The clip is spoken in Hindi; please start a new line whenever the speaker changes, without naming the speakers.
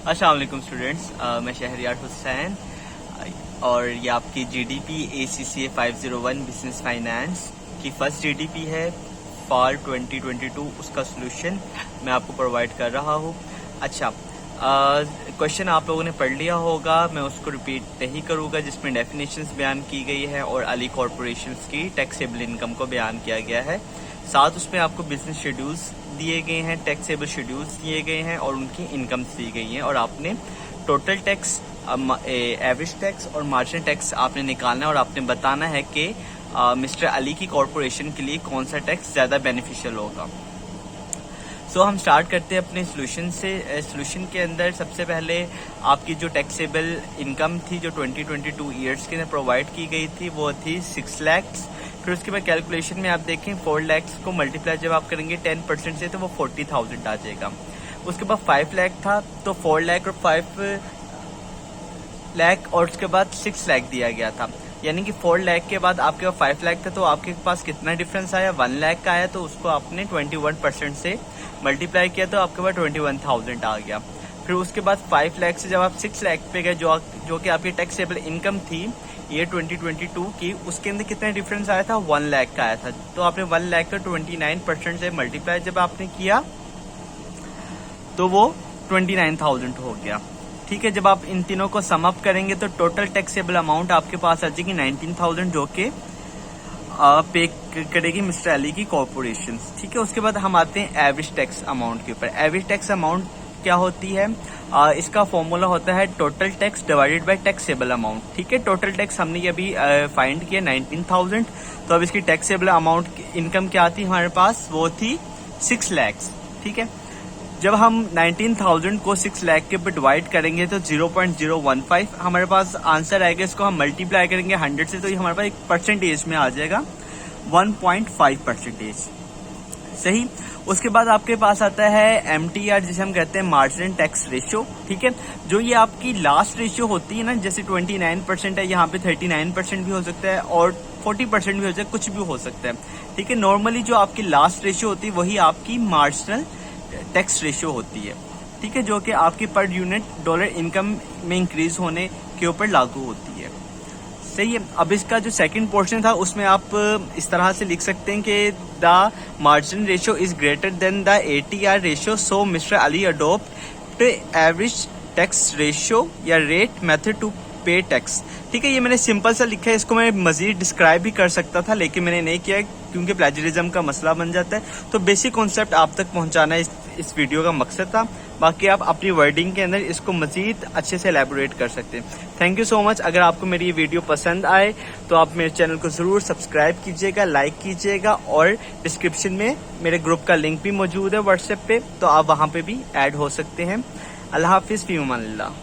अस्सलाम वालेकुम स्टूडेंट्स, मैं शहरियार हुसैन और ये आपकी जीडीपी ACCA 501 बिजनेस फाइनेंस की फर्स्ट जीडीपी है फॉर 2022। उसका सोल्यूशन मैं आपको प्रोवाइड कर रहा हूँ। अच्छा, क्वेश्चन आप लोगों ने पढ़ लिया होगा, मैं उसको रिपीट नहीं करूँगा, जिसमें डेफिनेशंस बयान की गई है और अली कॉरपोरेशंस की टैक्सेबल इनकम को बयान किया गया है। साथ उसमें आपको बिजनेस शेड्यूल्स दिए गए हैं, टैक्सेबल शेड्यूल्स दिए गए हैं और उनकी इनकम्स दी गई हैं और आपने टोटल टैक्स, एवरेज टैक्स और मार्जिनल टैक्स आपने निकालना है और आपने बताना है कि मिस्टर अली की कॉरपोरेशन के लिए कौन सा टैक्स ज़्यादा बेनिफिशियल होगा। सो हम स्टार्ट करते हैं अपने सोल्यूशन से। सोल्यूशन के अंदर सबसे पहले आपकी जो टैक्सेबल इनकम थी जो 2022 ईयर्स के अंदर प्रोवाइड की गई थी वो थी 6 लाख। फिर उसके बाद कैलकुलेशन में आप देखें 4 लाख को मल्टीप्लाई जब आप करेंगे 10% से तो वो 40,000 आ जाएगा। उसके बाद 5 लाख था तो 4 लाख और 5 लाख और उसके बाद 6 लाख दिया गया था, यानी कि 4 लाख के बाद आपके पास 5 लाख था तो आपके पास कितना डिफरेंस आया, 1 लाख का आया। तो उसको आपने 21% से मल्टीप्लाई किया तो आपके पास 21,000 आ गया। फिर उसके बाद 5 लाख से जब आप 6 लाख पे गए जो कि आपकी टैक्सेबल इनकम थी ये 2022 की, उसके अंदर कितना डिफरेंस आया था, 1 लाख का आया था। तो आपने 1 लाख का 29% से मल्टीप्लाई जब आपने किया तो वो 29,000 हो गया। ठीक है, जब आप इन तीनों को सम अप करेंगे तो टोटल टैक्सेबल अमाउंट आपके पास आ जाएगी 19,000 जो कि पे करेगी मिस्टर अली की कॉरपोरेशन। ठीक है, उसके बाद हम आते हैं एवरेज टैक्स अमाउंट के ऊपर। एवरेज टैक्स अमाउंट क्या होती है, इसका फॉर्मूला होता है total tax divided by taxable amount. ठीक है, टोटल टैक्स हमने ये अभी फाइंड किया 19,000, तो अब इसकी टैक्सेबल अमाउंट इनकम क्या थी हमारे पास, वो थी 6 लाख। ठीक है, जब हम 19,000 को 6 लाख के ऊपर डिवाइड करेंगे तो 0.015 हमारे पास आंसर आएगा। इसको हम मल्टीप्लाई करेंगे 100 से तो ये हमारे पास एक परसेंटेज में आ जाएगा 1.5%। सही। उसके बाद आपके पास आता है MTR, जिसे हम कहते हैं मार्जिनल टैक्स रेशियो। ठीक है, जो ये आपकी लास्ट रेशियो होती है ना, जैसे 29% है, यहाँ पे 39% भी हो सकता है और 40% भी हो सकता है, कुछ भी हो सकता है। ठीक है, नॉर्मली जो आपकी लास्ट रेशियो होती है वही आपकी मार्जिनल टैक्स रेशियो होती है। ठीक है, जो कि आपकी पर यूनिट डॉलर इनकम में इंक्रीज होने के ऊपर लागू होती है। सही है। अब इसका जो सेकंड पोर्शन था उसमें आप इस तरह से लिख सकते हैं कि the marginal ratio is greater than the ATR ratio, so mister Ali adopt average tax ratio या रेट मेथड टू पे टैक्स। ठीक है, ये मैंने सिंपल सा लिखा है, इसको मैं मजीद डिस्क्राइब भी कर सकता था लेकिन मैंने नहीं किया क्योंकि प्लेजरिज्म का मसला बन जाता है। तो बेसिक कॉन्सेप्ट आप तक पहुंचाना इस वीडियो का मकसद था। बाकी आप अपनी वर्डिंग के अंदर इसको मजीद अच्छे से एलैबोरेट कर सकते हैं। Thank you so much. अगर आपको मेरी ये वीडियो पसंद आए तो आप मेरे चैनल को जरूर सब्सक्राइब कीजिएगा, लाइक कीजिएगा और डिस्क्रिप्शन में मेरे ग्रुप का लिंक भी मौजूद है व्हाट्सएप पे, तो आप वहां पे भी ऐड हो सकते हैं। अल्लाह हाफिज, फी अमान अल्लाह।